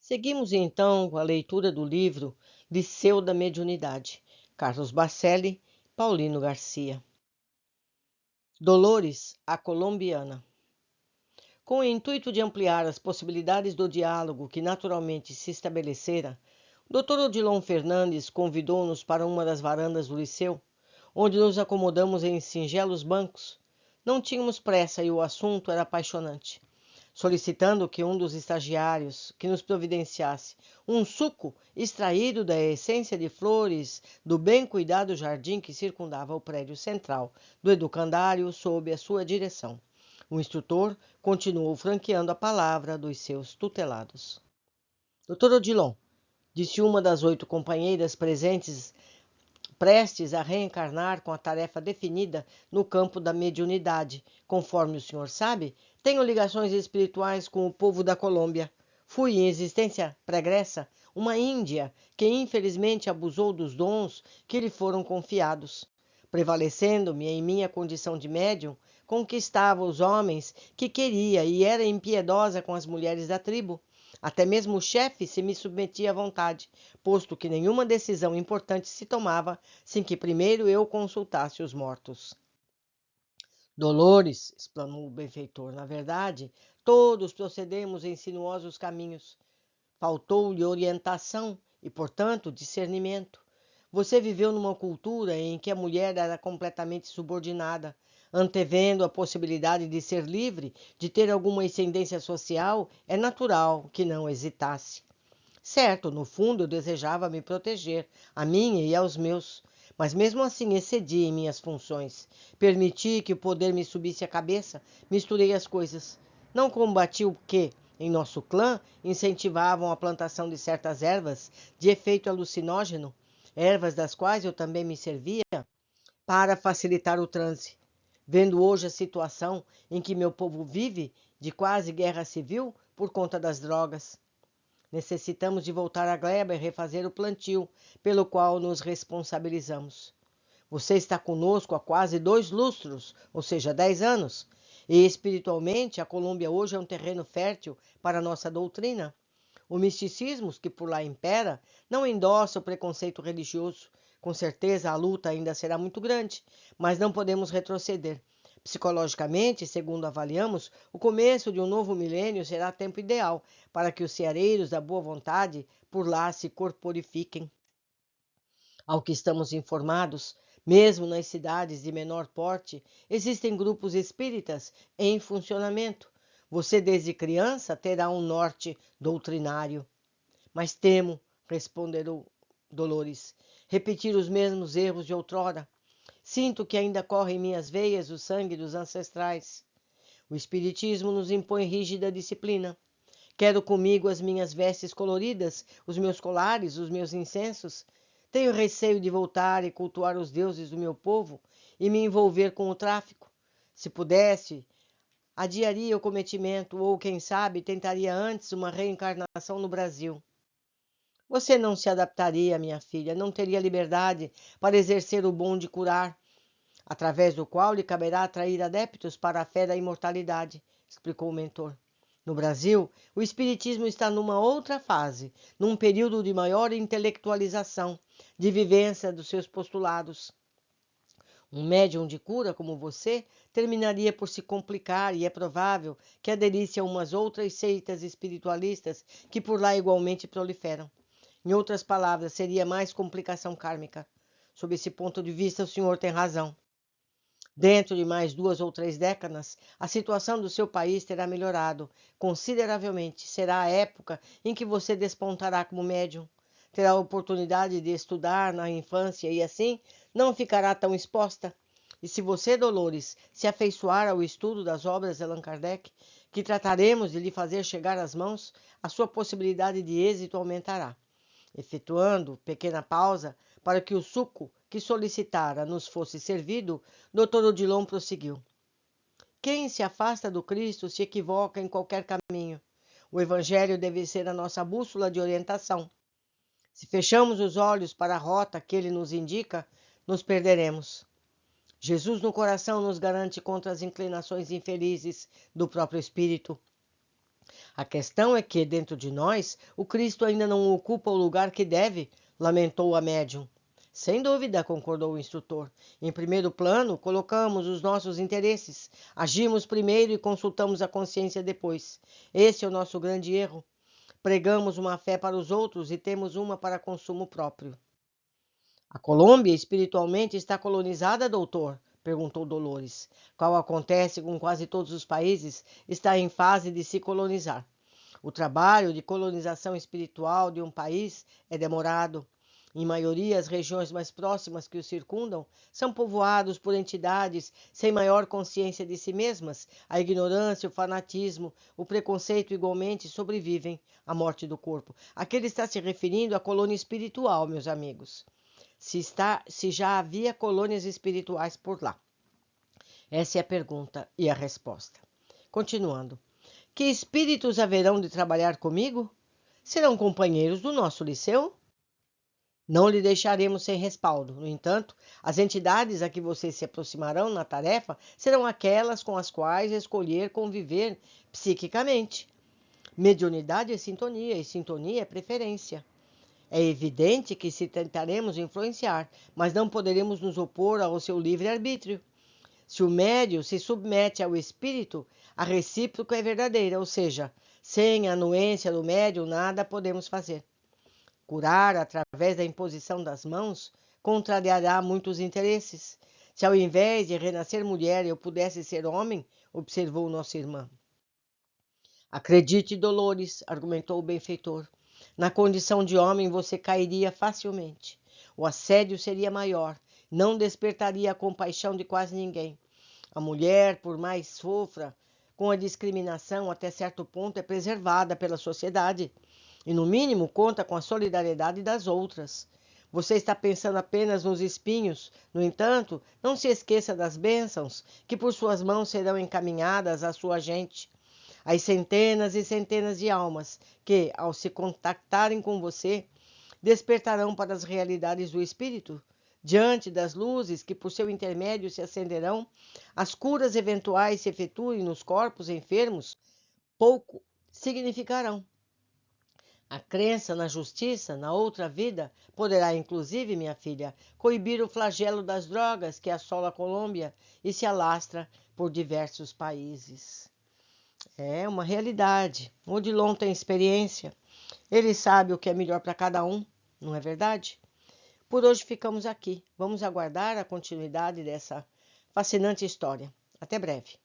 Seguimos então com a leitura do livro Liceu da Mediunidade, Carlos Bacelli, Paulino Garcia. Dolores, a colombiana. Com o intuito de ampliar as possibilidades do diálogo que naturalmente se estabelecera, o Dr. Odilon Fernandes convidou-nos para uma das varandas do liceu, onde nos acomodamos em singelos bancos. Não tínhamos pressa e o assunto era apaixonante. Solicitando que um dos estagiários que nos providenciasse um suco extraído da essência de flores do bem cuidado jardim que circundava o prédio central do educandário sob a sua direção. O instrutor continuou franqueando a palavra dos seus tutelados. Doutor Odilon, disse uma das 8 companheiras prestes a reencarnar com a tarefa definida no campo da mediunidade. Conforme o senhor sabe, tenho ligações espirituais com o povo da Colômbia. Fui, em existência pregressa, uma índia que infelizmente abusou dos dons que lhe foram confiados. Prevalecendo-me em minha condição de médium, conquistava os homens que queria e era impiedosa com as mulheres da tribo. Até mesmo o chefe se me submetia à vontade, posto que nenhuma decisão importante se tomava sem que primeiro eu consultasse os mortos. Dolores, exclamou o benfeitor, na verdade, todos procedemos em sinuosos caminhos. Faltou-lhe orientação e, portanto, discernimento. Você viveu numa cultura em que a mulher era completamente subordinada, antevendo a possibilidade de ser livre, de ter alguma ascendência social, é natural que não hesitasse. Certo, no fundo eu desejava me proteger, a mim e aos meus, mas mesmo assim excedi em minhas funções. Permiti que o poder me subisse à cabeça, misturei as coisas. Não combati o que, em nosso clã, incentivavam a plantação de certas ervas de efeito alucinógeno, ervas das quais eu também me servia para facilitar o transe. Vendo hoje a situação em que meu povo vive, de quase guerra civil, por conta das drogas. Necessitamos de voltar à gleba e refazer o plantio, pelo qual nos responsabilizamos. Você está conosco há quase 2 lustros, ou seja, 10 anos, e espiritualmente a Colômbia hoje é um terreno fértil para a nossa doutrina. O misticismo que por lá impera não endossa o preconceito religioso. Com certeza a luta ainda será muito grande, mas não podemos retroceder. Psicologicamente, segundo avaliamos, o começo de um novo milênio será tempo ideal para que os ceareiros da boa vontade por lá se corporifiquem. Ao que estamos informados, mesmo nas cidades de menor porte, existem grupos espíritas em funcionamento. Você, desde criança, terá um norte doutrinário. Mas temo, respondeu Dolores, repetir os mesmos erros de outrora. Sinto que ainda corre em minhas veias o sangue dos ancestrais. O Espiritismo nos impõe rígida disciplina. Quero comigo as minhas vestes coloridas, os meus colares, os meus incensos. Tenho receio de voltar e cultuar os deuses do meu povo e me envolver com o tráfico. Se pudesse, adiaria o cometimento ou, quem sabe, tentaria antes uma reencarnação no Brasil. Você não se adaptaria, minha filha, não teria liberdade para exercer o dom de curar, através do qual lhe caberá atrair adeptos para a fé da imortalidade, explicou o mentor. No Brasil, o espiritismo está numa outra fase, num período de maior intelectualização, de vivência dos seus postulados. Um médium de cura como você terminaria por se complicar e é provável que aderisse a umas outras seitas espiritualistas que por lá igualmente proliferam. Em outras palavras, seria mais complicação kármica. Sob esse ponto de vista, o senhor tem razão. Dentro de mais 2 ou 3 décadas, a situação do seu país terá melhorado consideravelmente. Será a época em que você despontará como médium. Terá a oportunidade de estudar na infância e assim não ficará tão exposta. E se você, Dolores, se afeiçoar ao estudo das obras de Allan Kardec, que trataremos de lhe fazer chegar às mãos, a sua possibilidade de êxito aumentará. Efetuando pequena pausa para que o suco que solicitara nos fosse servido, Dr. Odilon prosseguiu. Quem se afasta do Cristo se equivoca em qualquer caminho. O Evangelho deve ser a nossa bússola de orientação. Se fechamos os olhos para a rota que ele nos indica, nos perderemos. Jesus no coração nos garante contra as inclinações infelizes do próprio espírito. A questão é que, dentro de nós, o Cristo ainda não ocupa o lugar que deve, lamentou a médium. Sem dúvida, concordou o instrutor. Em primeiro plano, colocamos os nossos interesses. Agimos primeiro e consultamos a consciência depois. Esse é o nosso grande erro. Pregamos uma fé para os outros e temos uma para consumo próprio. A Colômbia espiritualmente está colonizada, doutor? Perguntou Dolores. Qual acontece com quase todos os países, está em fase de se colonizar. O trabalho de colonização espiritual de um país é demorado. Em maioria, as regiões mais próximas que o circundam são povoados por entidades sem maior consciência de si mesmas. A ignorância, o fanatismo, o preconceito igualmente sobrevivem à morte do corpo. Aqui ele está se referindo à colônia espiritual, meus amigos. Se já havia colônias espirituais por lá. Essa é a pergunta e a resposta. Continuando. Que espíritos haverão de trabalhar comigo? Serão companheiros do nosso liceu? Não lhe deixaremos sem respaldo. No entanto, as entidades a que vocês se aproximarão na tarefa serão aquelas com as quais escolher conviver psiquicamente. Mediunidade é sintonia e sintonia é preferência. É evidente que se tentaremos influenciar, mas não poderemos nos opor ao seu livre-arbítrio. Se o médium se submete ao espírito, a recíproca é verdadeira, ou seja, sem a anuência do médium nada podemos fazer. Curar através da imposição das mãos contrariará muitos interesses. Se ao invés de renascer mulher eu pudesse ser homem, observou nossa irmã. Acredite, Dolores, argumentou o benfeitor. Na condição de homem você cairia facilmente. O assédio seria maior, não despertaria a compaixão de quase ninguém. A mulher, por mais sofra, com a discriminação até certo ponto é preservada pela sociedade e, no mínimo, conta com a solidariedade das outras. Você está pensando apenas nos espinhos, no entanto, não se esqueça das bênçãos que por suas mãos serão encaminhadas à sua gente. As centenas e centenas de almas que, ao se contactarem com você, despertarão para as realidades do espírito. Diante das luzes que por seu intermédio se acenderão, as curas eventuais se efetuem nos corpos enfermos, pouco significarão. A crença na justiça, na outra vida, poderá, inclusive, minha filha, coibir o flagelo das drogas que assola a Colômbia e se alastra por diversos países. É uma realidade. O Odilon tem experiência. Ele sabe o que é melhor para cada um, não é verdade? Por hoje ficamos aqui. Vamos aguardar a continuidade dessa fascinante história. Até breve.